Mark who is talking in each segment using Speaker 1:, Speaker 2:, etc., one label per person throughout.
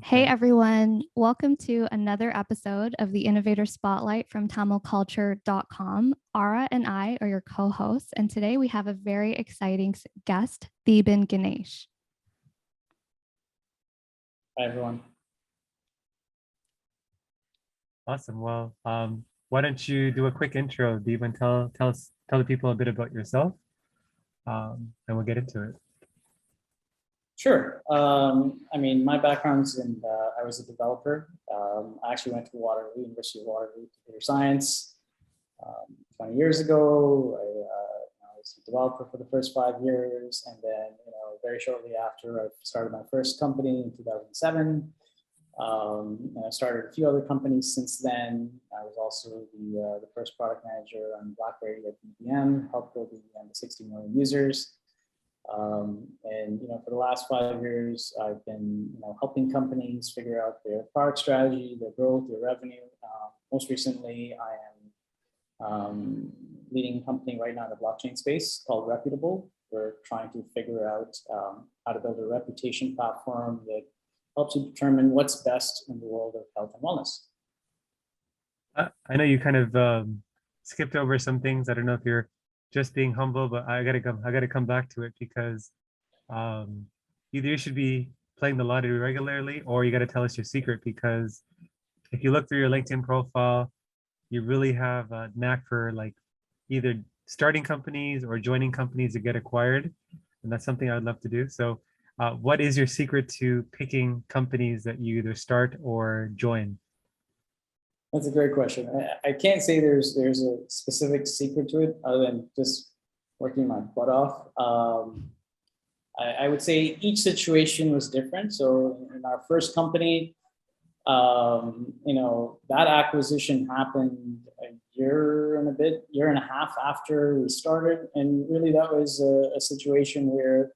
Speaker 1: Hey everyone, welcome to another episode of the Innovator Spotlight from TamilCulture.com. Ara and I are your co-hosts, and today we have a very exciting guest, Theban Ganesh.
Speaker 2: Hi everyone.
Speaker 3: Awesome. Well, why don't you do a quick intro, Theban? Tell the people a bit about yourself, and we'll get into it.
Speaker 2: Sure. My background's in, I was a developer. I actually went to University of Waterloo Computer Science 20 years ago. I was a developer for the first 5 years. And then, very shortly after, I started my first company in 2007. And I started a few other companies since then. I was also the first product manager on BlackBerry at BBM, helped build BBM to 60 million users. For the last 5 years, I've been helping companies figure out their product strategy, their growth, their revenue. Most recently, I am leading a company right now in the blockchain space called Reputable. We're trying to figure out how to build a reputation platform that helps you determine what's best in the world of health and wellness.
Speaker 3: I know you kind of skipped over some things. I don't know if you're just being humble, but I gotta come back to it because either you should be playing the lottery regularly or you got to tell us your secret, because if you look through your LinkedIn profile, you really have a knack for like either starting companies or joining companies that get acquired, and that's something I'd love to do. So what is your secret to picking companies that you either start or join?
Speaker 2: That's a great question. I can't say there's a specific secret to it other than just working my butt off. I would say each situation was different. So in our first company, that acquisition happened a year and a half after we started. And really that was a situation where,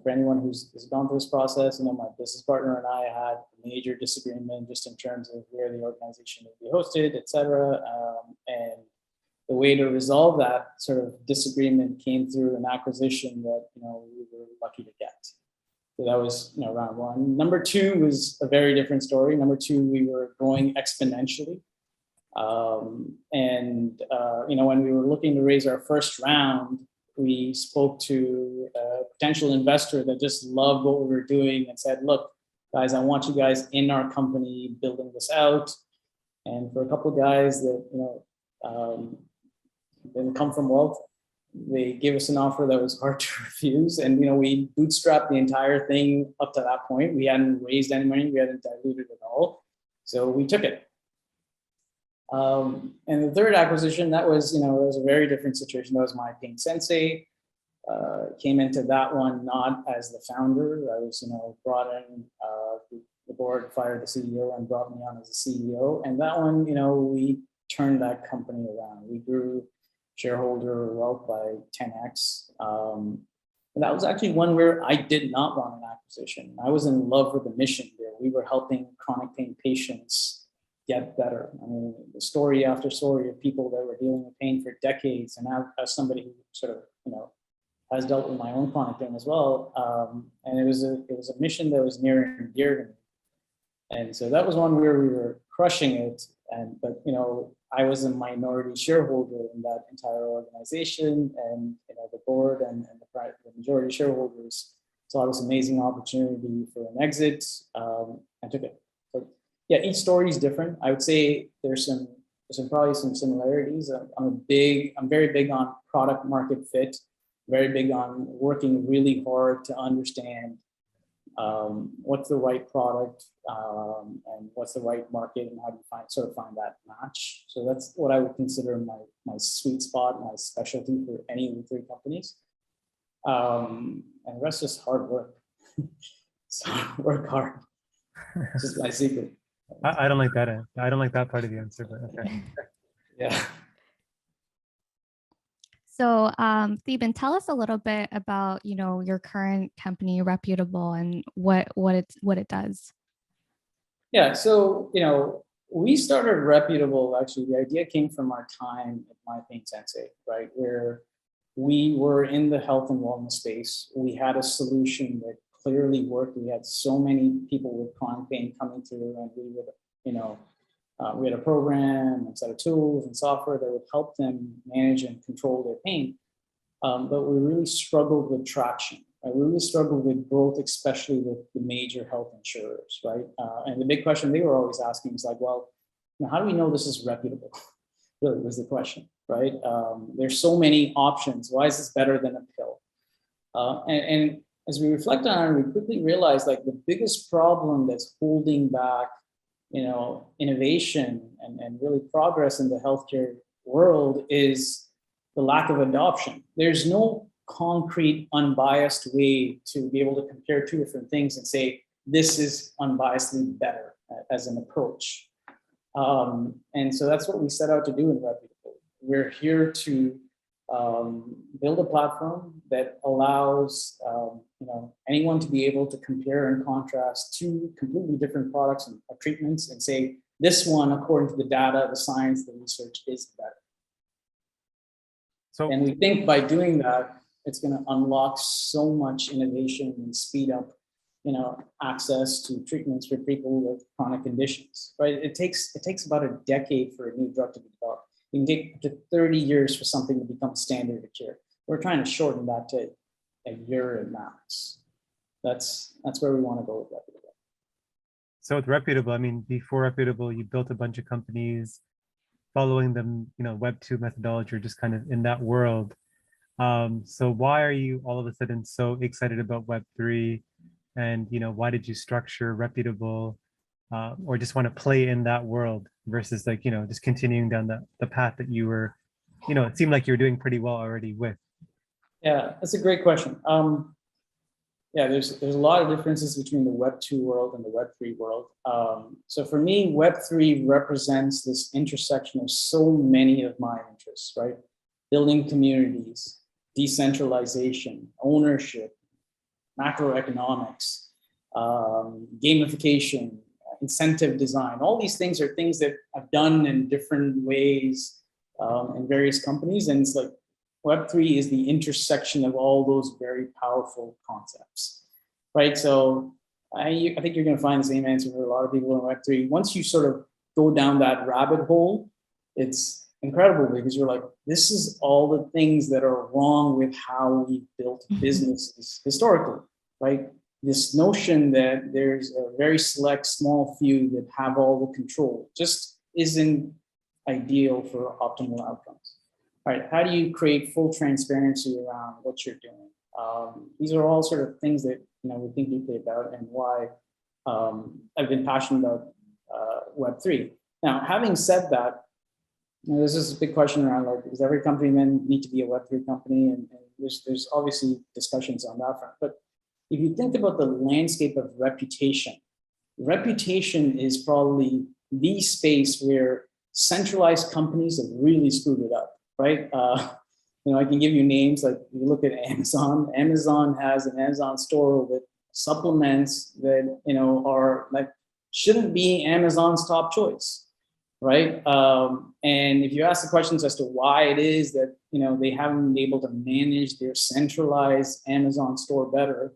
Speaker 2: for anyone who's gone through this process, my business partner and I had a major disagreement just in terms of where the organization would be hosted, et cetera. And the way to resolve that sort of disagreement came through an acquisition that, we were lucky to get. So that was, round one. Number two was a very different story. Number two, we were growing exponentially. When we were looking to raise our first round, we spoke to a potential investor that just loved what we were doing and said, look, guys, I want you guys in our company building this out. And for a couple of guys that, didn't come from wealth, they gave us an offer that was hard to refuse. And, we bootstrapped the entire thing up to that point. We hadn't raised any money. We hadn't diluted at all. So we took it. And the third acquisition, that was, it was a very different situation. That was my paying Sensei. Came into that one not as the founder. I was, brought in, the board fired the CEO and brought me on as a CEO. And that one, we turned that company around. We grew shareholder wealth by 10x. And that was actually one where I did not want an acquisition. I was in love with the mission there. We were helping chronic pain patients get better. The story after story of people that were dealing with pain for decades, and as somebody who sort of, has dealt with my own chronic pain as well. And it was a mission that was near and dear to me. And so that was one where we were crushing it. But I was a minority shareholder in that entire organization, and the board and the majority shareholders saw this amazing opportunity for an exit and took it. So yeah, each story is different. I would say there's probably some similarities. I'm very big on product market fit, very big on working really hard to understand what's the right product and what's the right market, and how do you find that match. So that's what I would consider my sweet spot, my specialty for any of the three companies. And the rest is hard work. So work hard. This is my secret.
Speaker 3: I don't like that. I don't like that part of the answer, but okay.
Speaker 2: Yeah.
Speaker 1: So Theban, tell us a little bit about, your current company, Reputable, and what it does.
Speaker 2: Yeah, so, we started Reputable, actually, the idea came from our time at my paying Sensei, right? Where we were in the health and wellness space. We had a solution that clearly worked. We had so many people with chronic pain coming through, and we would, we had a program and set of tools and software that would help them manage and control their pain. But we really struggled with traction. Right? We really struggled with growth, especially with the major health insurers, right? And the big question they were always asking is like, well, how do we know this is reputable? Really was the question, right? There's so many options. Why is this better than a pill? And as we reflect on it, we quickly realized like the biggest problem that's holding back, innovation and really progress in the healthcare world is the lack of adoption. There's no concrete, unbiased way to be able to compare two different things and say, this is unbiasedly better as an approach. And so that's what we set out to do in Reputable. We're here to build a platform that allows anyone to be able to compare and contrast two completely different products and treatments and say, this one, according to the data, the science, the research, is better. And we think by doing that, it's going to unlock so much innovation and speed up, access to treatments for people with chronic conditions. Right? It takes about a decade for a new drug to be developed. It can take up to 30 years for something to become standard of care. We're trying to shorten that to a year at max. That's where we want to go with Reputable.
Speaker 3: So with Reputable, I mean, before Reputable, you built a bunch of companies following them, Web2 methodology, or just kind of in that world. So why are you all of a sudden so excited about Web3? And, why did you structure Reputable or just want to play in that world versus like, just continuing down the path that you were, it seemed like you were doing pretty well already with?
Speaker 2: Yeah, that's a great question. There's a lot of differences between the Web2 world and the Web3 world. So for me, Web3 represents this intersection of so many of my interests, right? Building communities, decentralization, ownership, macroeconomics, gamification, incentive design. All these things are things that I've done in different ways in various companies. And it's like Web3 is the intersection of all those very powerful concepts, right? So I think you're going to find the same answer for a lot of people in Web3. Once you sort of go down that rabbit hole, it's incredible because you're like, this is all the things that are wrong with how we built businesses historically, right? This notion that there's a very select small few that have all the control just isn't ideal for optimal outcomes. All right, how do you create full transparency around what you're doing? These are all sort of things that we think deeply about, and why I've been passionate about Web3. Now, having said that, this is a big question around like, does every company then need to be a Web3 company? And there's obviously discussions on that front. But if you think about the landscape of reputation is probably the space where centralized companies have really screwed it up, right? I can give you names, like you look at Amazon. Amazon has an Amazon store with supplements that, are like, shouldn't be Amazon's top choice, right? And if you ask the questions as to why it is that, they haven't been able to manage their centralized Amazon store better,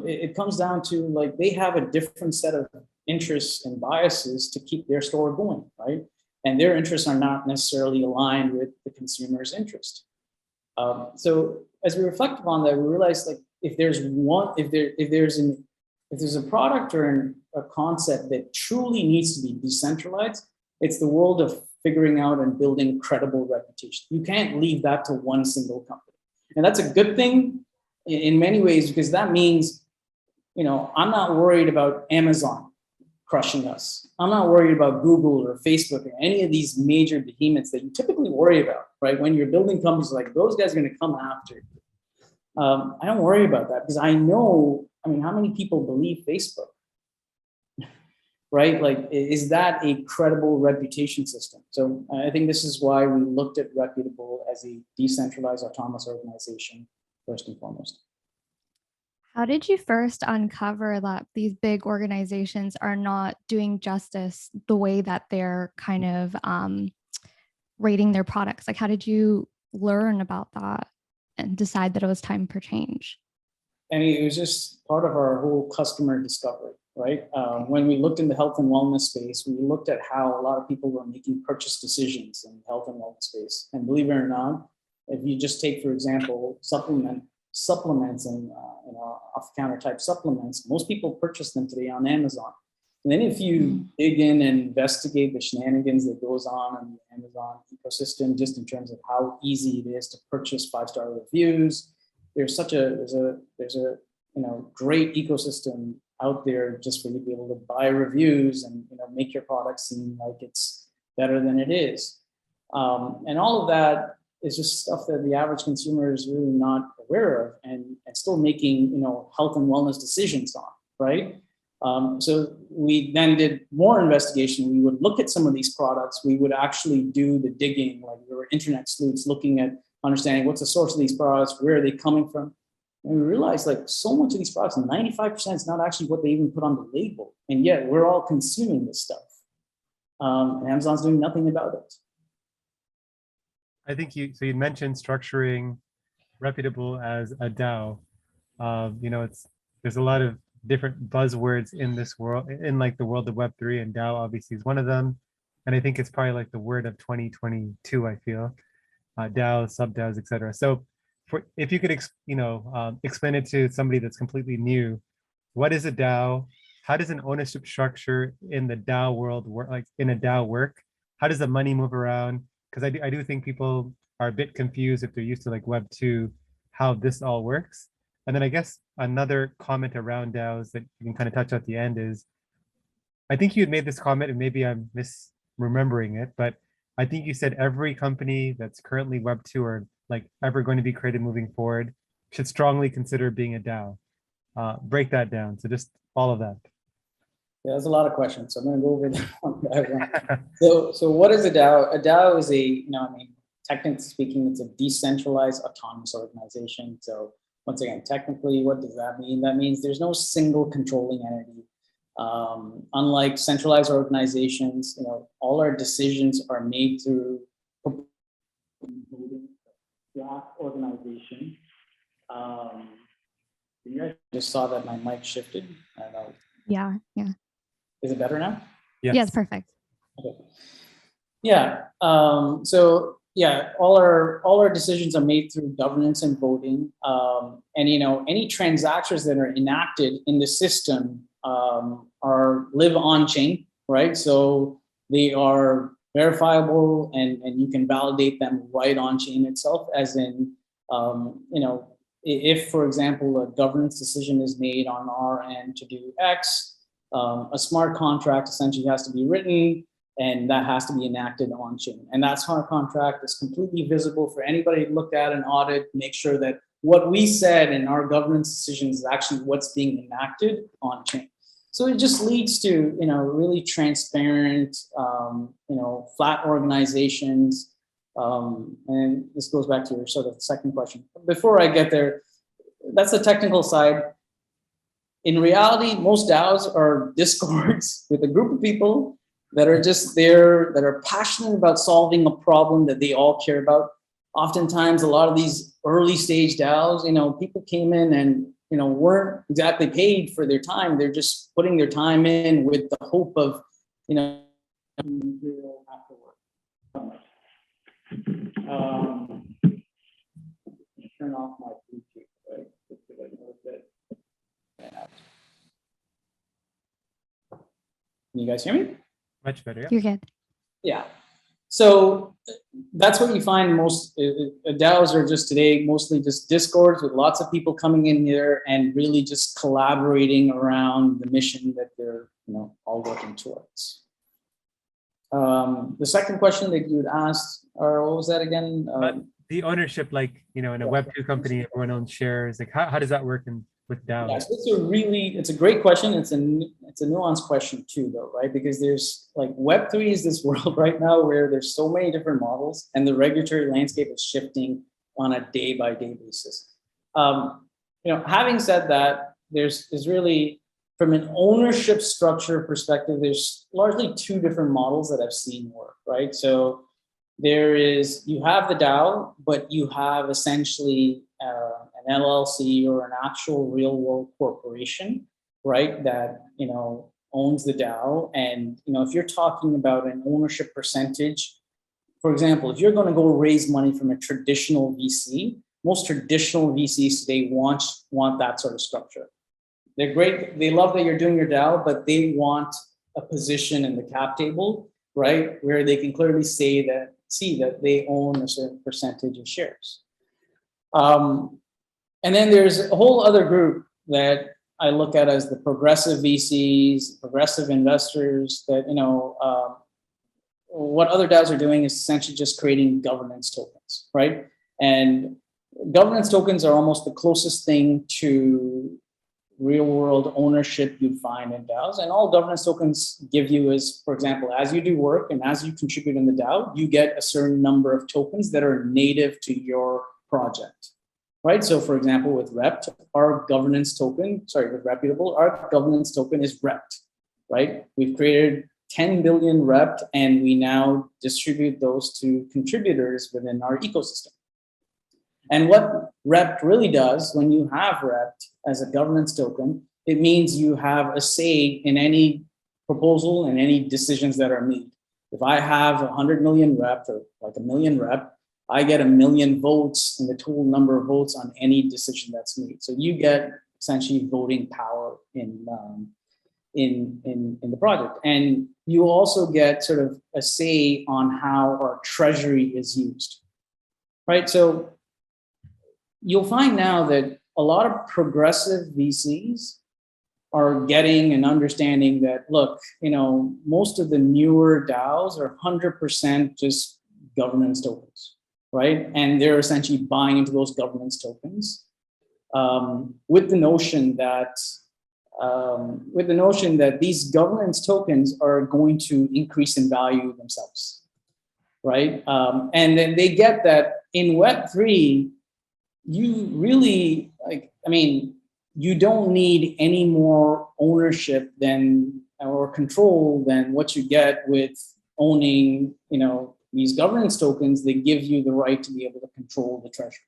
Speaker 2: it comes down to like, they have a different set of interests and biases to keep their store going, right? And their interests are not necessarily aligned with the consumer's interest. So as we reflect upon that, we realize like, if there's a product or a concept that truly needs to be decentralized, it's the world of figuring out and building credible reputation. You can't leave that to one single company. And that's a good thing in many ways, because that means, I'm not worried about Amazon crushing us. I'm not worried about Google or Facebook or any of these major behemoths that you typically worry about, right? When you're building companies, like those guys are going to come after you. I don't worry about that because I know, how many people believe Facebook? Right? Like, is that a credible reputation system? So I think this is why we looked at Reputable as a decentralized autonomous organization, first and foremost.
Speaker 1: How did you first uncover that these big organizations are not doing justice the way that they're kind of rating their products? Like, how did you learn about that and decide that it was time for change?
Speaker 2: I mean, it was just part of our whole customer discovery, right? When we looked in the health and wellness space, we looked at how a lot of people were making purchase decisions in the health and wellness space. And believe it or not, if you just take, for example, supplements and off-the-counter type supplements, most people purchase them today on Amazon. And then if you dig in and investigate the shenanigans that goes on in the Amazon ecosystem, just in terms of how easy it is to purchase 5-star reviews, there's a great ecosystem out there just for you to be able to buy reviews and make your product seem like it's better than it is. And all of that is just stuff that the average consumer is really not aware of and still making health and wellness decisions on, right? So we then did more investigation. We would look at some of these products. We would actually do the digging, like we were internet sleuths, looking at understanding what's the source of these products, where are they coming from. And we realized like so much of these products, 95% is not actually what they even put on the label. And yet we're all consuming this stuff. And Amazon's doing nothing about it.
Speaker 3: I think you mentioned structuring Reputable as a DAO. There's a lot of different buzzwords in this world, in like the world of Web3, and DAO obviously is one of them. And I think it's probably like the word of 2022, I feel. DAOs, sub-DAOs, etc. So if you could explain it to somebody that's completely new, what is a DAO? How does an ownership structure in the DAO world work, like in a DAO work? How does the money move around? Because I do think people are a bit confused if they're used to like Web 2, how this all works. And then I guess another comment around DAOs that you can kind of touch at the end is, I think you had made this comment and maybe I'm misremembering it, but I think you said every company that's currently Web 2 or like ever going to be created moving forward should strongly consider being a DAO. Break that down. So just all of that.
Speaker 2: Yeah, there's a lot of questions. So I'm going to go over that one by one. So what is a DAO? A DAO is technically speaking, it's a decentralized autonomous organization. So once again, technically, what does that mean? That means there's no single controlling entity. Unlike centralized organizations, all our decisions are made through draft organization. You guys just saw that my mic shifted. I don't know.
Speaker 1: Yeah.
Speaker 2: Is it better now?
Speaker 1: Yes, perfect.
Speaker 2: Okay. Yeah. All our decisions are made through governance and voting. And any transactions that are enacted in the system live on chain, right? So they are verifiable and you can validate them right on chain itself, as in, if, for example, a governance decision is made on our end to do X, a smart contract essentially has to be written and that has to be enacted on chain. And that smart contract is completely visible for anybody to look at and audit, make sure that what we said in our governance decisions is actually what's being enacted on chain. So it just leads to, really transparent, flat organizations. And this goes back to your sort of second question. Before I get there, that's the technical side. In reality, most DAOs are discords with a group of people that are just there, that are passionate about solving a problem that they all care about. Oftentimes, a lot of these early stage DAOs, people came in and weren't exactly paid for their time. They're just putting their time in with the hope of, material afterward. Turn off my Bluetooth, right? Just so I know that. Can you guys hear me?
Speaker 3: Much better. Yeah.
Speaker 1: You're good.
Speaker 2: Yeah. So that's what you find most DAOs are just today, mostly just discords with lots of people coming in here and really just collaborating around the mission that they're all working towards. The second question that you had asked, or what was that again?
Speaker 3: The ownership, like in a Web 2 company, everyone owns shares. Like how does that work with DAOs?
Speaker 2: Yeah, so it's a great question. It's a nuanced question too, though, right? Because there's like Web3 is this world right now where there's so many different models and the regulatory landscape is shifting on a day-by-day basis. Having said that, there's really, from an ownership structure perspective, there's largely two different models that I've seen work, right? So you have the DAO, but you have essentially an LLC or an actual real world corporation, right, that, owns the DAO. And, if you're talking about an ownership percentage, for example, if you're going to go raise money from a traditional VC, most traditional VCs today want that sort of structure. They're great. They love that you're doing your DAO, but they want a position in the cap table, right, where they can clearly see that they own a certain percentage of shares. And then there's a whole other group that I look at as the progressive VCs, progressive investors that, what other DAOs are doing is essentially just creating governance tokens, right? And governance tokens are almost the closest thing to real world ownership you'd find in DAOs. And all governance tokens give you is, for example, as you do work and as you contribute in the DAO, you get a certain number of tokens that are native to your project, right? So for example, with Rept, our governance token, with Reputable, our governance token is Rept, right? We've created 10 billion Rept, and we now distribute those to contributors within our ecosystem. And what Rept really does, when you have Rept as a governance token, it means you have a say in any proposal and any decisions that are made. If I have 100 million Rept or like a million Rept, I get 1 million votes in the total number of votes on any decision that's made. So you get essentially voting power in the project. And you also get sort of a say on how our treasury is used, right? So you'll find now that a lot of progressive VCs are getting and understanding that, look, most of the newer DAOs are 100% just governance tokens, right? And they're essentially buying into those governance tokens with the notion that these governance tokens are going to increase in value themselves, right? And then they get that in Web3, you really you don't need any more ownership or control than what you get with owning, these governance tokens. They give you the right to be able to control the treasury,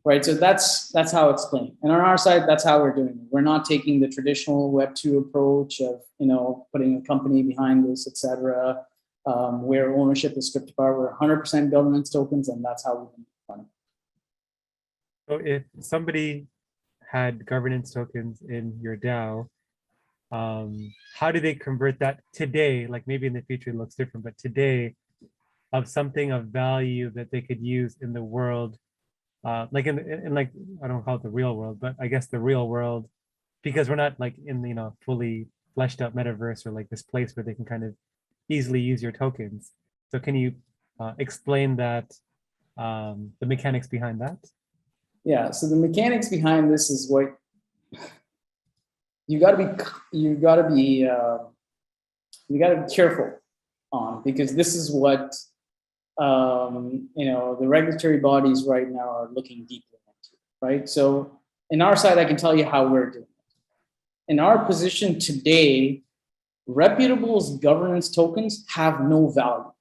Speaker 2: right? So that's how it's playing. And on our side, that's how we're doing it. We're not taking the traditional Web2 approach of, putting a company behind this, et cetera, where ownership is stripped apart. We're 100% governance tokens, and that's how we've been running.
Speaker 3: So if somebody had governance tokens in your DAO, how do they convert that today? Like maybe in the future it looks different, but today, of something of value that they could use in the world, like in like, I don't call it the real world, but I guess the real world, because we're not like in the fully fleshed out metaverse or like this place where they can kind of easily use your tokens. So can you explain that, the mechanics behind that?
Speaker 2: Yeah, so the mechanics behind this is what you got to be careful on, because this is what the regulatory bodies right now are looking deeply into, right? So in our side, I can tell you how we're doing it. In our position today, Reputable's governance tokens have no value,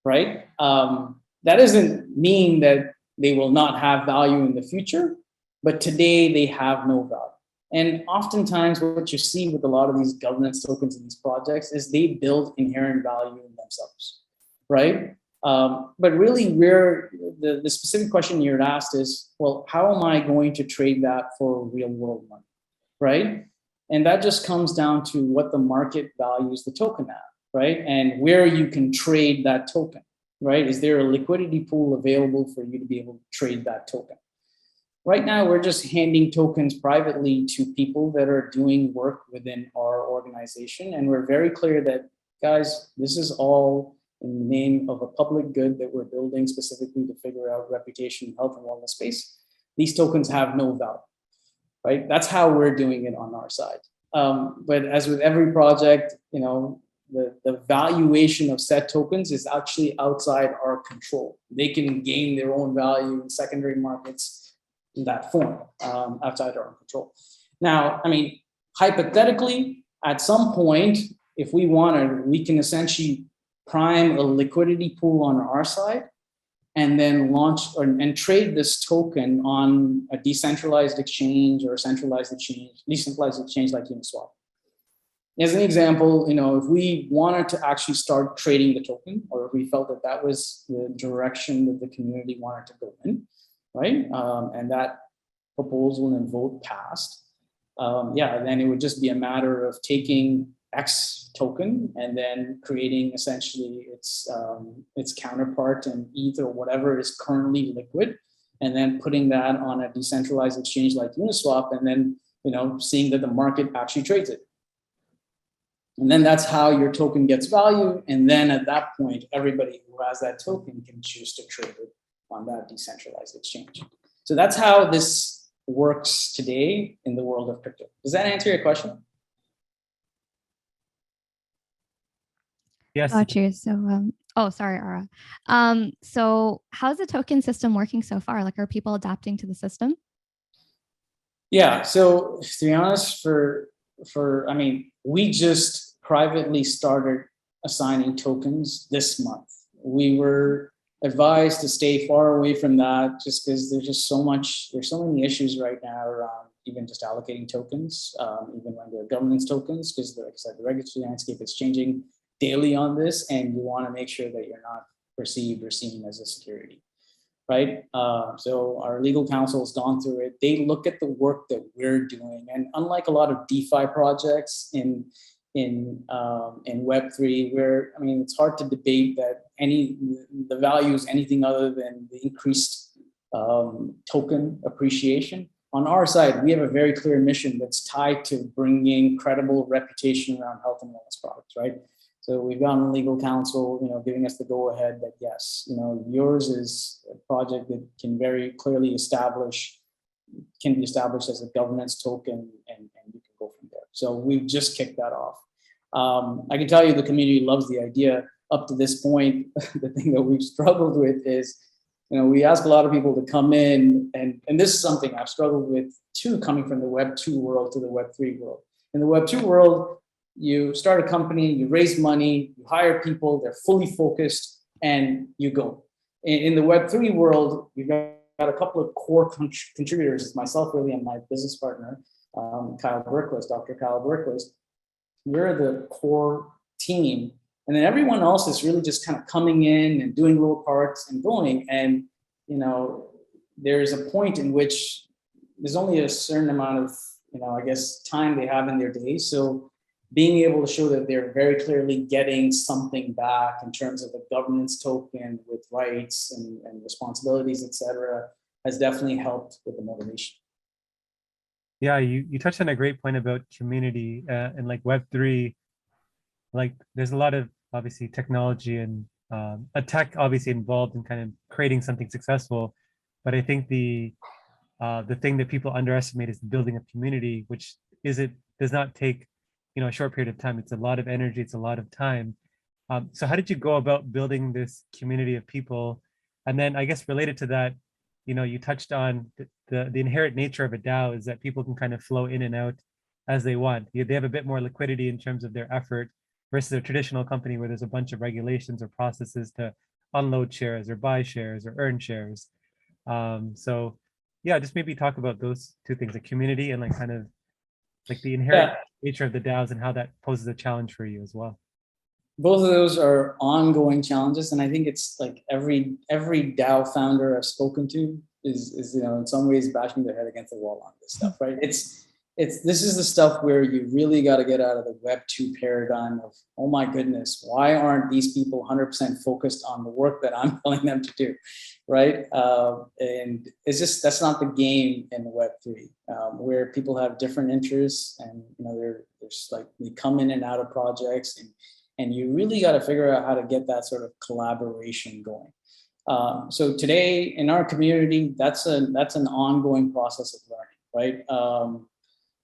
Speaker 2: right? That doesn't mean that they will not have value in the future, but today they have no value. And oftentimes what you see with a lot of these governance tokens in these projects is they build inherent value in themselves, right? But really where the specific question you're asked is, well, how am I going to trade that for real world money, right? And that just comes down to what the market values the token at, right? And where you can trade that token. Right? Is there a liquidity pool available for you to be able to trade that token? Right now, we're just handing tokens privately to people that are doing work within our organization. And we're very clear that, guys, this is all in the name of a public good that we're building specifically to figure out reputation, health, and wellness space. These tokens have no value, right? That's how we're doing it on our side. But as with every project, the valuation of said tokens is actually outside our control. They can gain their own value in secondary markets in that form, outside our control. Now, hypothetically, at some point, if we wanted, we can essentially prime a liquidity pool on our side and then launch and trade this token on a decentralized exchange or a centralized exchange, decentralized exchange like Uniswap. As an example, if we wanted to actually start trading the token, or if we felt that that was the direction that the community wanted to go in, right? And that proposal and vote passed, then it would just be a matter of taking X token and then creating essentially its counterpart in ETH or whatever is currently liquid, and then putting that on a decentralized exchange like Uniswap, and then seeing that the market actually trades it. And then that's how your token gets value. And then at that point, everybody who has that token can choose to trade it on that decentralized exchange. So that's how this works today in the world of crypto. Does that answer your question?
Speaker 3: Yes.
Speaker 1: Got you. So, sorry, Ara. So how's the token system working so far? Like, are people adapting to the system?
Speaker 2: Yeah. So to be honest, we just privately started assigning tokens this month. We were advised to stay far away from that just because there's so many issues right now around even just allocating tokens, even when they're governance tokens, because like I said, the regulatory landscape is changing daily on this, and you want to make sure that you're not perceived or seen as a security, right? So our legal counsel has gone through it. They look at the work that we're doing, and unlike a lot of DeFi projects in Web3, where it's hard to debate that the value is anything other than the increased token appreciation. On our side, we have a very clear mission that's tied to bringing credible reputation around health and wellness products, right? So we've gotten legal counsel, giving us the go ahead that yes, yours is a project that can very clearly can be established as a governance token, and you can go from there. So we've just kicked that off. I can tell you the community loves the idea. Up to this point, the thing that we've struggled with is, we ask a lot of people to come in, and this is something I've struggled with too, coming from the Web 2 world to the Web 3 world. In the Web 2 world, you start a company, you raise money, you hire people, they're fully focused, and you go. In the Web 3 world, you've got a couple of core contributors, myself really and my business partner, Dr. Kyle Berquist. We're the core team. And then everyone else is really just kind of coming in and doing little parts and going. And, there's a point in which there's only a certain amount of, time they have in their day. So being able to show that they're very clearly getting something back in terms of a governance token with rights and responsibilities, et cetera, has definitely helped with the motivation.
Speaker 3: Yeah, you touched on a great point about community and like Web3. Like, there's a lot of obviously technology and a tech obviously involved in kind of creating something successful, but I think the thing that people underestimate is building a community, which does not take a short period of time. It's a lot of energy. It's a lot of time. So how did you go about building this community of people? And then I guess related to that, you touched on the inherent nature of a DAO is that people can kind of flow in and out as they want. They have a bit more liquidity in terms of their effort versus a traditional company where there's a bunch of regulations or processes to unload shares or buy shares or earn shares. So yeah, just maybe talk about those two things, the community and like kind of like the inherent nature of the DAOs and how that poses a challenge for you as well.
Speaker 2: Both of those are ongoing challenges, and I think it's like every DAO founder I've spoken to is in some ways bashing their head against the wall on this stuff, right? This is the stuff where you really got to get out of the Web 2 paradigm of, oh my goodness, why aren't these people 100% focused on the work that I'm telling them to do, right? And it's just, that's not the game in Web 3, where people have different interests, and there's like, they come in and out of projects, and you really got to figure out how to get that sort of collaboration going. So today in our community, that's an ongoing process of learning, right?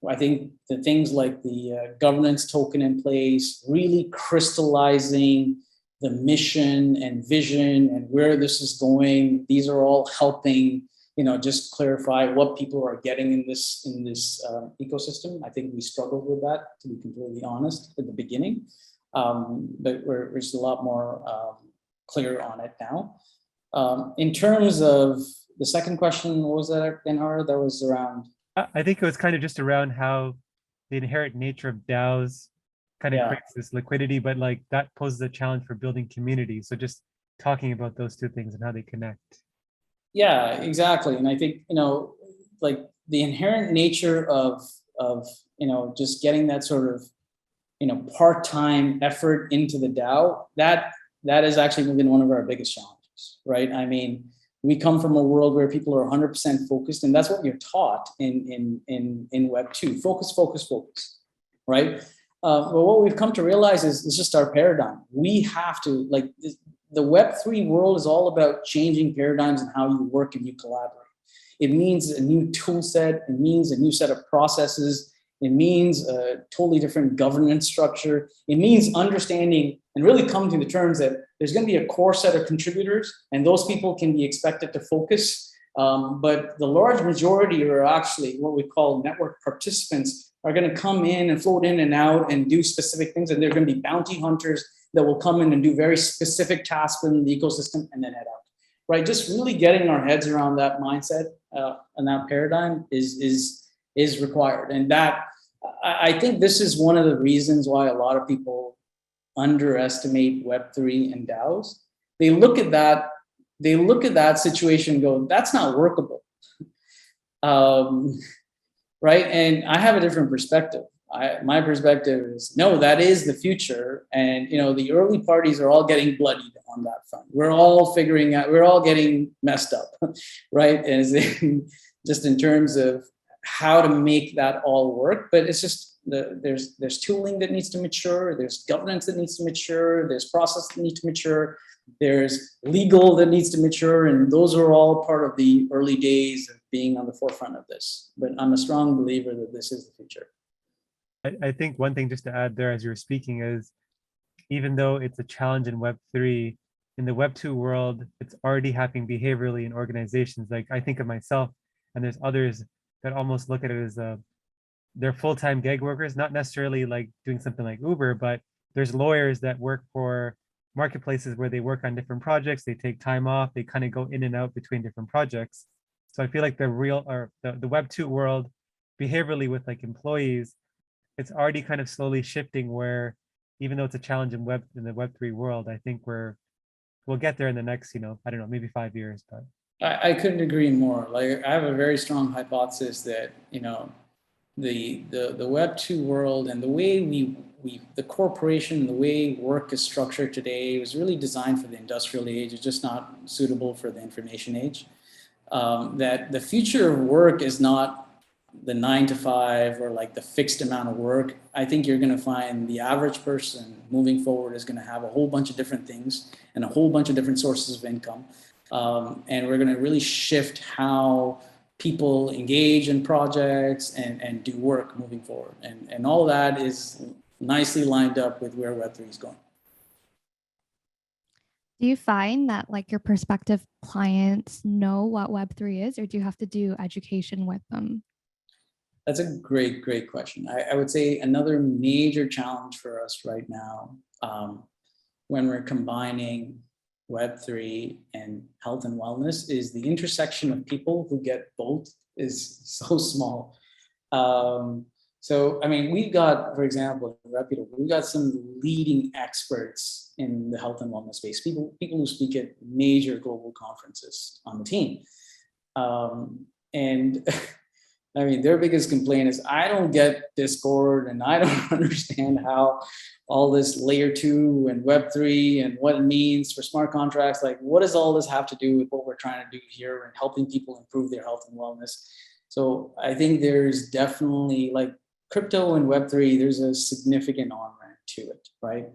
Speaker 2: I think the things like the governance token in place, really crystallizing the mission and vision and where this is going. These are all helping, just clarify what people are getting in this ecosystem. I think we struggled with that, to be completely honest, at the beginning, but we're just a lot more clear on it now. In terms of the second question, what was that again, Ara? That was around.
Speaker 3: I think it was kind of just around how the inherent nature of DAOs kind of creates this liquidity, but like that poses a challenge for building community. So just talking about those two things and how they connect.
Speaker 2: Yeah, exactly. And I think, like the inherent nature of, just getting that sort of, part-time effort into the DAO, that has actually been one of our biggest challenges, right? I mean, we come from a world where people are 100% focused, and that's what you're taught in Web2. Focus, right? But what we've come to realize is just our paradigm. We have to, like, the Web3 world is all about changing paradigms and how you work and you collaborate. It means a new tool set. It means a new set of processes. It means a totally different governance structure. It means understanding and really coming to the terms that there's going to be a core set of contributors, and those people can be expected to focus. But the large majority are actually what we call network participants, are going to come in and float in and out and do specific things. And they're going to be bounty hunters that will come in and do very specific tasks within the ecosystem and then head out, right? Just really getting our heads around that mindset and that paradigm is required. And that, I think this is one of the reasons why a lot of people underestimate Web3 and DAOs. They look at that situation and go, that's not workable. Right? And I have a different perspective. My perspective is, no, that is the future. And, the early parties are all getting bloodied on that front. We're all figuring out, we're all getting messed up, right? And just in terms of how to make that all work. But it's just, there's tooling that needs to mature. There's governance that needs to mature. There's process that needs to mature. There's legal that needs to mature. And those are all part of the early days of being on the forefront of this. But I'm a strong believer that this is the future.
Speaker 3: I think one thing just to add there as you were speaking is, even though it's a challenge in Web3, in the Web2 world, it's already happening behaviorally in organizations. Like I think of myself, and there's others that almost look at it as they're full-time gig workers, not necessarily like doing something like Uber, but there's lawyers that work for marketplaces where they work on different projects, they take time off, they kind of go in and out between different projects. So I feel like the Web2 world behaviorally with like employees, it's already kind of slowly shifting where even though it's a challenge in the Web3 world, I think we'll get there in the next, I don't know, maybe 5 years. But
Speaker 2: I couldn't agree more. Like I have a very strong hypothesis that, the Web2 world and the way the corporation and the way work is structured today was really designed for the industrial age. It's just not suitable for the information age. That the future of work is not the 9 to 5 or like the fixed amount of work. I think you're going to find the average person moving forward is going to have a whole bunch of different things and a whole bunch of different sources of income. And we're going to really shift how people engage in projects and do work moving forward. And all that is nicely lined up with where Web3 is going.
Speaker 1: Do you find that like your prospective clients know what Web3 is, or do you have to do education with them?
Speaker 2: That's a great question. I would say another major challenge for us right now, when we're combining Web3 and health and wellness, is the intersection of people who get both is so small. So, I mean, we've got, for example, Reputable, we've got some leading experts in the health and wellness space, people who speak at major global conferences on the team. And I mean, their biggest complaint is, I don't get Discord and I don't understand how all this layer 2 and Web3 and what it means for smart contracts. Like, what does all this have to do with what we're trying to do here and helping people improve their health and wellness? So I think there's definitely, like, crypto and Web3, there's a significant on-ramp to it, right?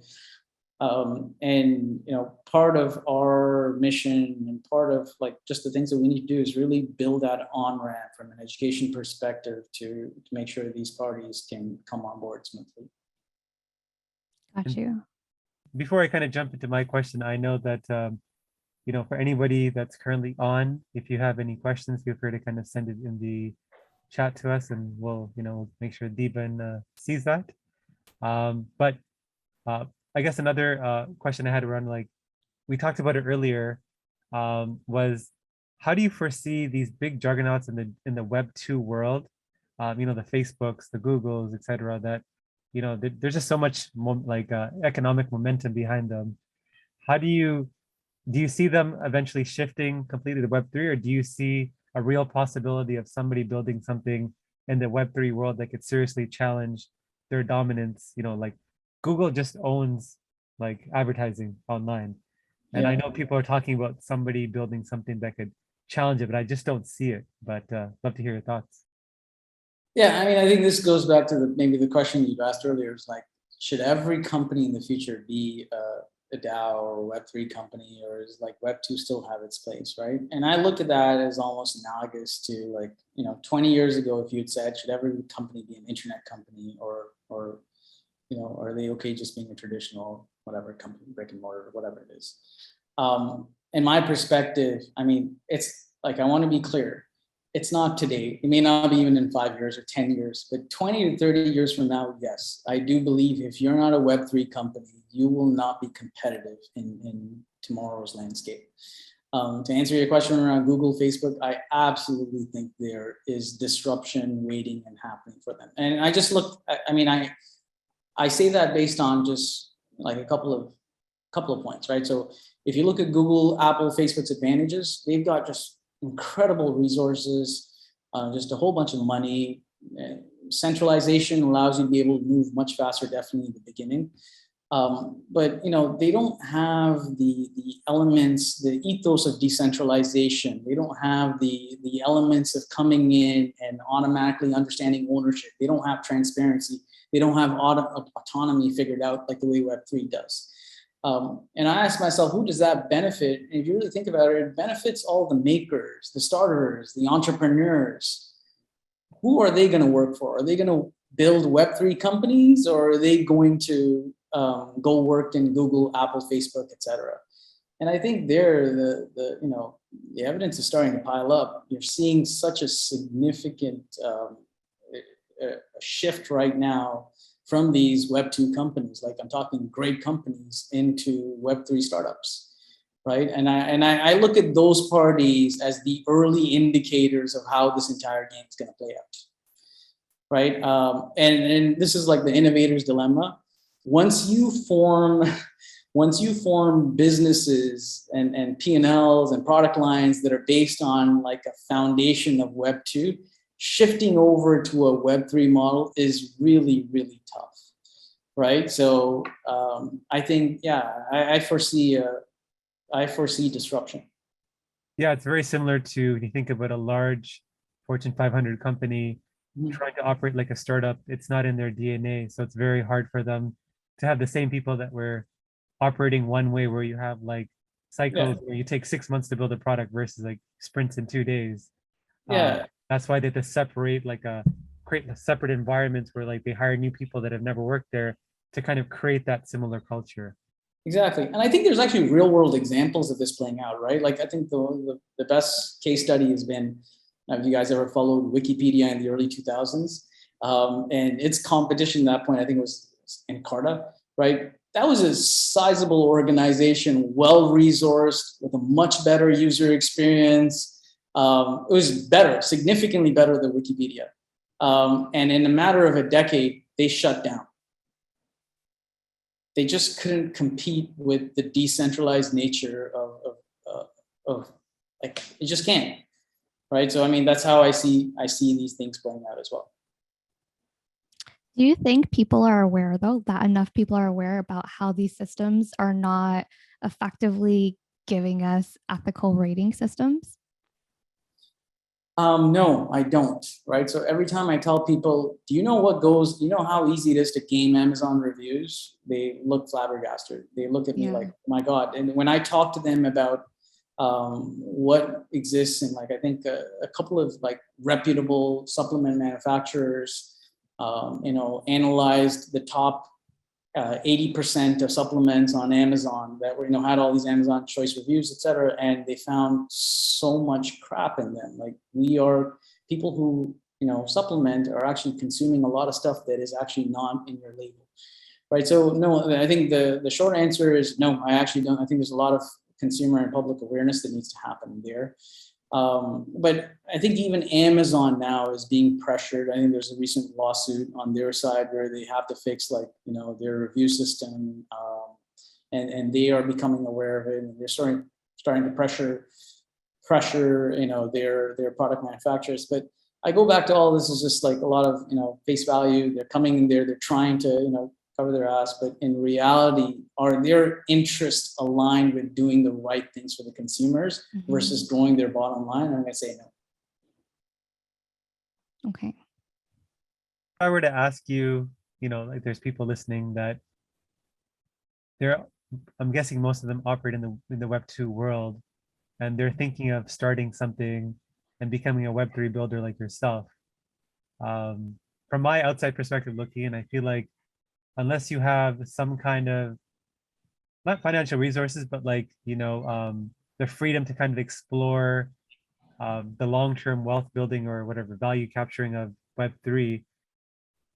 Speaker 2: And, part of our mission and part of like just the things that we need to do is really build that on-ramp from an education perspective to make sure these parties can come on board smoothly.
Speaker 1: Got you.
Speaker 3: Before I kind of jump into my question, I know that, for anybody that's currently on, if you have any questions, feel free to kind of send it in the chat to us and we'll, make sure Theban sees that. But I guess another question I had around, like, we talked about it earlier, was how do you foresee these big juggernauts in the Web2 world, the Facebooks, the Googles, etc., that there's just so much economic momentum behind them. How do you see them eventually shifting completely to Web3, or do you see a real possibility of somebody building something in the Web3 world that could seriously challenge their dominance? Like Google just owns like advertising online. And I
Speaker 2: Yeah.
Speaker 3: know people are talking about somebody building something that could challenge it, but I just don't see it. But love to hear your thoughts.
Speaker 2: Yeah, I mean, I think this goes back to maybe the question you asked earlier, is like, should every company in the future be a DAO or Web3 company, or is like Web2 still have its place, right? And I look at that as almost analogous to like, 20 years ago, if you'd said, should every company be an internet company, or are they okay just being a traditional whatever company, brick and mortar, whatever it is? In my perspective, I mean, it's like, I want to be clear. It's not today. It may not be even in 5 years or 10 years, but 20 to 30 years from now, yes, I do believe if you're not a Web3 company, you will not be competitive in tomorrow's landscape. To answer your question around Google, Facebook, I absolutely think there is disruption waiting and happening for them. And I just look, I mean, I say that based on just like a couple of points, right? So if you look at Google, Apple, Facebook's advantages, they've got just incredible resources, just a whole bunch of money. Centralization allows you to be able to move much faster, definitely in the beginning. But they don't have the elements, the ethos of decentralization. They don't have the elements of coming in and automatically understanding ownership. They don't have transparency. They don't have autonomy figured out like the way Web3 does. And I ask myself, who does that benefit? And if you really think about it, it benefits all the makers, the starters, the entrepreneurs. Who are they going to work for? Are they going to build Web3 companies, or are they going to go work in Google, Apple, Facebook, etc.? And I think there, the evidence is starting to pile up. You're seeing such a significant shift right now from these Web2 companies, like I'm talking great companies, into Web3 startups, right? And I look at those parties as the early indicators of how this entire game is going to play out, right? And this is like the innovator's dilemma. Once you form businesses and P&Ls and product lines that are based on like a foundation of Web2, shifting over to a Web3 model is really, really tough, right? So I think, I foresee disruption.
Speaker 3: Yeah, it's very similar to when you think about a large Fortune 500 company trying to operate like a startup. It's not in their DNA, so it's very hard for them to have the same people that were operating one way, where you have like cycles where you take 6 months to build a product versus like sprints in 2 days. That's why they have to separate, create separate environments where like they hire new people that have never worked there to kind of create that similar culture.
Speaker 2: Exactly. And I think there's actually real world examples of this playing out, right? Like I think the best case study has been, have you guys ever followed Wikipedia in the early 2000s? And its competition at that point, I think it was Encarta, right? That was a sizable organization, well-resourced, with a much better user experience. It was better, significantly better than Wikipedia. And in a matter of a decade, they shut down. They just couldn't compete with the decentralized nature of like, it just can't, right? So I mean, that's how I see these things playing out as well.
Speaker 1: Do you think people are aware, though, that enough people are aware about how these systems are not effectively giving us ethical rating systems?
Speaker 2: No, I don't, right? So every time I tell people, do you know how easy it is to game Amazon reviews? They look flabbergasted. They look at me like, oh my God. And when I talk to them about what exists in, like, I think a couple of like reputable supplement manufacturers, analyzed the top 80% of supplements on Amazon that were, had all these Amazon choice reviews, et cetera. And they found so much crap in them. Like, people who, supplement are actually consuming a lot of stuff that is actually not in your label. Right. So no, I think the short answer is no, I actually don't. I think there's a lot of consumer and public awareness that needs to happen there. But I think even Amazon now is being pressured. I think there's a recent lawsuit on their side where they have to fix like, their review system, and they are becoming aware of it, and they're starting to pressure, their product manufacturers. But I go back to all this is just like a lot of, face value. They're coming in there, they're trying to, cover their ass, but in reality, are their interests aligned with doing the right things for the consumers versus growing their bottom line? I'm gonna say no.
Speaker 1: Okay.
Speaker 3: If I were to ask you, like there's people listening that I'm guessing most of them operate in the Web2 world, and they're thinking of starting something and becoming a Web3 builder like yourself. From my outside perspective looking in, I feel like unless you have some kind of, not financial resources, but like, the freedom to kind of explore the long-term wealth building or whatever value capturing of Web3,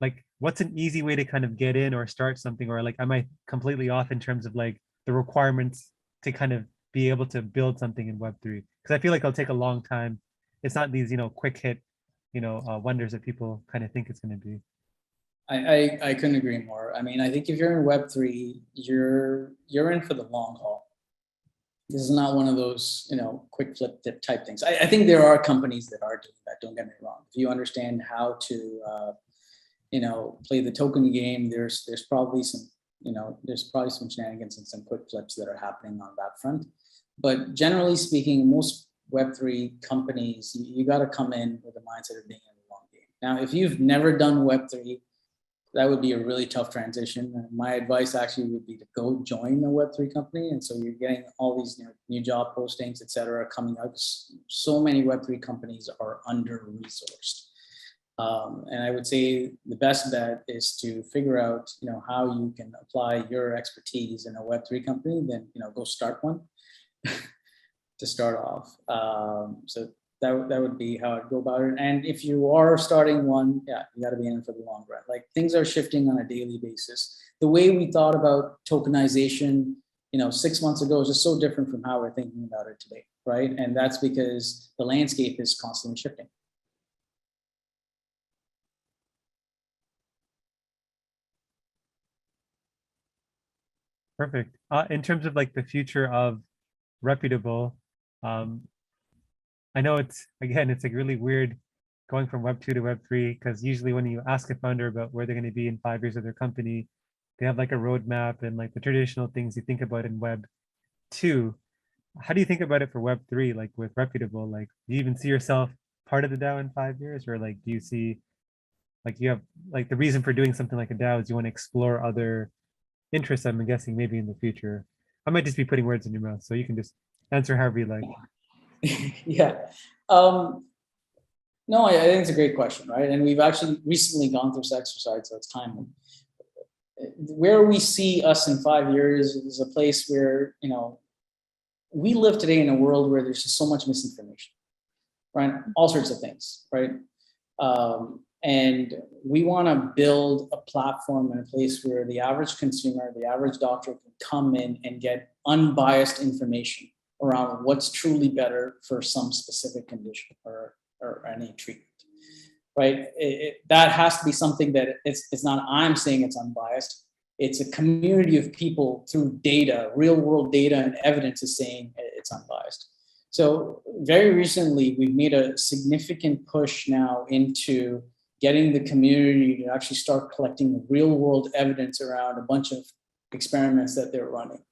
Speaker 3: like what's an easy way to kind of get in or start something? Or like, am I completely off in terms of like the requirements to kind of be able to build something in Web3? Because I feel like it'll take a long time. It's not these, quick hit, wonders that people kind of think it's going to be.
Speaker 2: I couldn't agree more. I mean, I think if you're in Web3, you're in for the long haul. This is not one of those, quick flip tip type things. I think there are companies that are doing that. Don't get me wrong. If you understand how to, play the token game, there's probably some, shenanigans and some quick flips that are happening on that front. But generally speaking, most Web3 companies, you got to come in with the mindset of being in the long game. Now, if you've never done Web3, that would be a really tough transition. And my advice actually would be to go join a Web3 company. And so you're getting all these new job postings, et cetera, coming out. So many Web3 companies are under-resourced. And I would say the best bet is to figure out, how you can apply your expertise in a Web3 company, then, go start one to start off. So that would be how I'd go about it. And if you are starting one, you got to be in for the long run. Like things are shifting on a daily basis. The way we thought about tokenization, 6 months ago is just so different from how we're thinking about it today, right? And that's because the landscape is constantly shifting.
Speaker 3: Perfect. In terms of like the future of Reputable, I know it's like really weird going from Web2 to Web3, because usually when you ask a founder about where they're going to be in 5 years of their company, they have like a roadmap and like the traditional things you think about in Web2. How do you think about it for Web3, like with Reputable? Like, do you even see yourself part of the DAO in 5 years? Or like, do you see, like you have, like the reason for doing something like a DAO is you want to explore other interests, I'm guessing maybe in the future. I might just be putting words in your mouth, so you can just answer however you like.
Speaker 2: Yeah. No, I think it's a great question, right? And we've actually recently gone through this exercise, so it's timely. Where we see us in 5 years is a place where, we live today in a world where there's just so much misinformation, right? All sorts of things, right? And we want to build a platform in a place where the average consumer, the average doctor can come in and get unbiased information around what's truly better for some specific condition or any treatment, right? That has to be something that it's not I'm saying it's unbiased. It's a community of people through data, real world data and evidence is saying it's unbiased. So very recently, we've made a significant push now into getting the community to actually start collecting real world evidence around a bunch of experiments that they're running.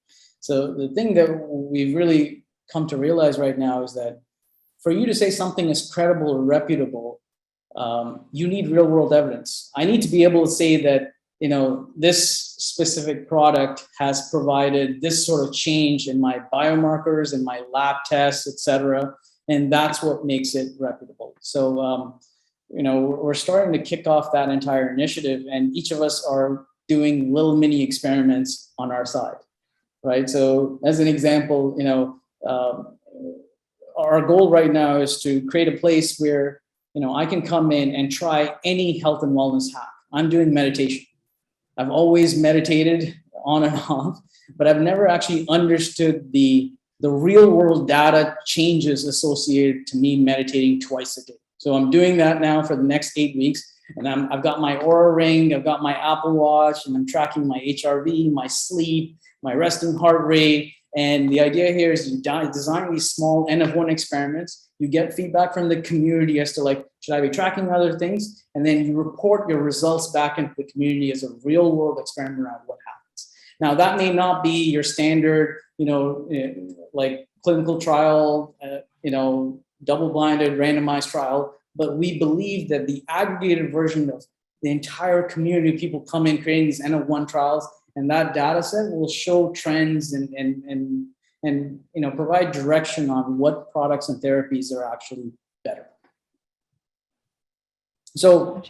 Speaker 2: So the thing that we've really come to realize right now is that for you to say something is credible or reputable, you need real world evidence. I need to be able to say that, this specific product has provided this sort of change in my biomarkers and my lab tests, et cetera. And that's what makes it reputable. So, we're starting to kick off that entire initiative, and each of us are doing little mini experiments on our side, right? So as an example, our goal right now is to create a place where, I can come in and try any health and wellness hack. I'm doing meditation. I've always meditated on and off, but I've never actually understood the the real world data changes associated to me meditating twice a day. So I'm doing that now for the next 8 weeks. And I've got my Aura ring, I've got my Apple Watch, and I'm tracking my HRV, my sleep, my resting heart rate. And the idea here is you design these small N of 1 experiments. You get feedback from the community as to like, should I be tracking other things? And then you report your results back into the community as a real world experiment around what happens. Now that may not be your standard, like clinical trial, double-blinded randomized trial, but we believe that the aggregated version of the entire community of people come in creating these N of 1 trials, and that data set will show trends and provide direction on what products and therapies are actually better. So,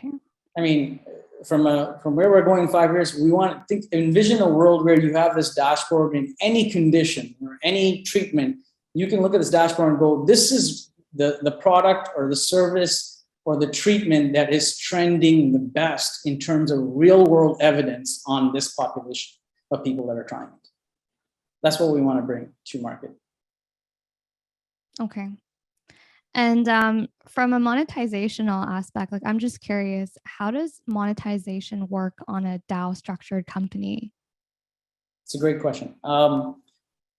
Speaker 2: I mean, from where we're going in 5 years, we want to envision a world where you have this dashboard in any condition or any treatment. You can look at this dashboard and go, this is the product or the service or the treatment that is trending the best in terms of real world evidence on this population of people that are trying it. That's what we want to bring to market.
Speaker 1: Okay. And from a monetizational aspect, like I'm just curious, how does monetization work on a DAO structured company?
Speaker 2: It's a great question. I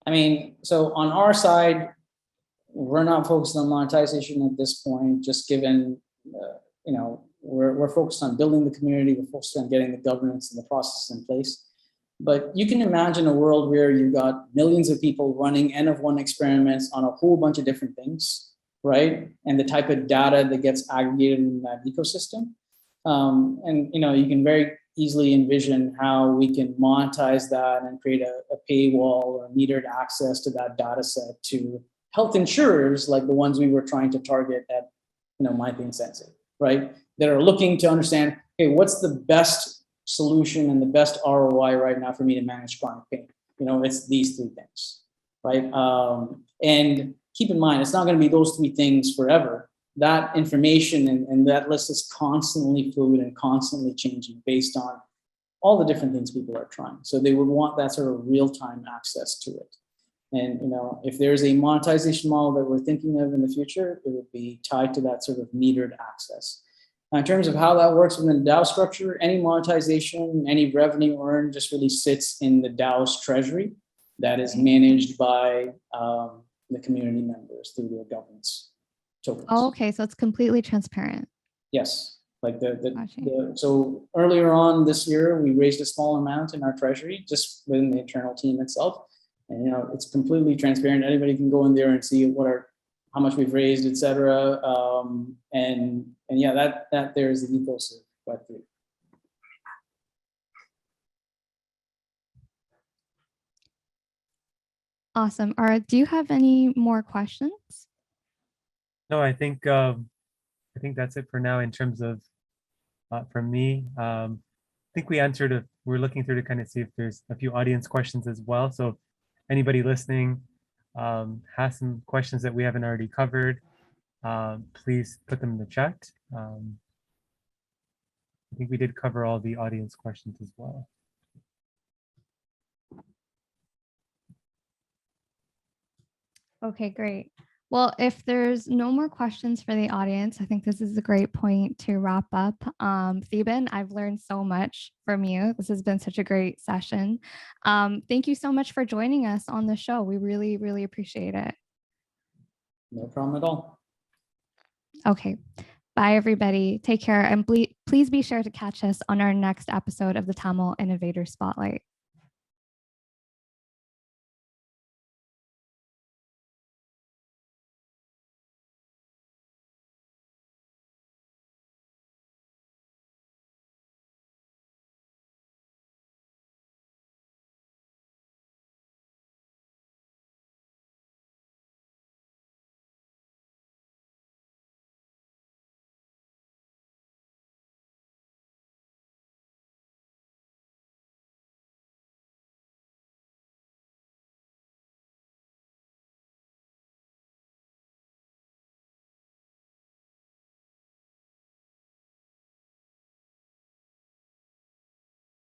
Speaker 2: mean, so on our side, we're not focused on monetization at this point, just given, we're focused on building the community, we're focused on getting the governance and the process in place. But you can imagine a world where you've got millions of people running N of 1 experiments on a whole bunch of different things, right? And the type of data that gets aggregated in that ecosystem. You can very easily envision how we can monetize that and create a paywall or metered access to that data set to health insurers like the ones we were trying to target at, Sensei, right? That are looking to understand, hey, what's the best solution and the best ROI right now for me to manage chronic pain? It's these 3 things, right? And keep in mind, it's not going to be those 3 things forever. That information and that list is constantly fluid and constantly changing based on all the different things people are trying. So they would want that sort of real-time access to it. And if there's a monetization model that we're thinking of in the future, it would be tied to that sort of metered access. Now, in terms of how that works within the DAO structure, any monetization, any revenue earned just really sits in the DAO's treasury that is managed by the community members through their governance tokens.
Speaker 1: Oh, okay, so it's completely transparent.
Speaker 2: Yes, like so earlier on this year, we raised a small amount in our treasury just within the internal team itself. And it's completely transparent. Anybody can go in there and see how much we've raised, et cetera. And yeah, that there is the ethos of Web3.
Speaker 1: Awesome. Ara, do you have any more questions?
Speaker 3: No, I think that's it for now in terms of from me. I think we answered we're looking through to kind of see if there's a few audience questions as well. So anybody listening has some questions that we haven't already covered, please put them in the chat. I think we did cover all the audience questions as well.
Speaker 1: Okay, great. Well, if there's no more questions for the audience, I think this is a great point to wrap up. Theban, I've learned so much from you. This has been such a great session. Thank you so much for joining us on the show. We really, really appreciate it.
Speaker 2: No problem at all.
Speaker 1: Okay. Bye, everybody. Take care. And please be sure to catch us on our next episode of the Tamil Innovators Spotlight.